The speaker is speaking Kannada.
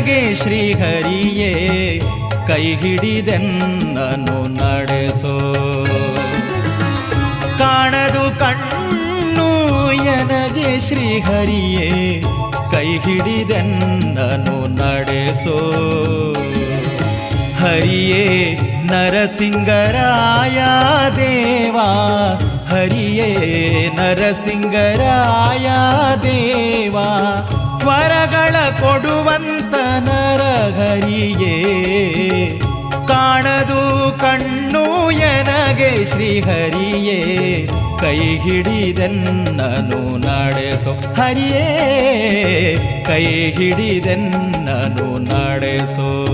ನನಗೆ ಶ್ರೀಹರಿಯೇ ಕೈ ಹಿಡಿದೆನ್ನನು ನಡೆಸೋ. ಕಾಣದು ಕಣ್ಣು ಎನಗೆ ಶ್ರೀಹರಿಯೇ ಕೈ ಹಿಡಿದೆನ್ನನು ನಡೆಸೋ. ಹರಿಯೇ ನರಸಿಂಗರಾಯ ದೇವಾ, ಹರಿಯೇ ನರಸಿಂಗರಾಯ ದೇವಾ, ವರಗಳ ಕೊಡುವಂತ ನರಹರಿಯೇ. ಕಾಣದು ಕಣ್ಣು ಎನಗೆ ಶ್ರೀಹರಿಯೇ ಕೈ ಹಿಡಿದೆನ್ನನು ನಡೆಸೋ. ಹರಿಯೇ ಕೈ ಹಿಡಿದೆನ್ನನು ನಡೆಸೋ.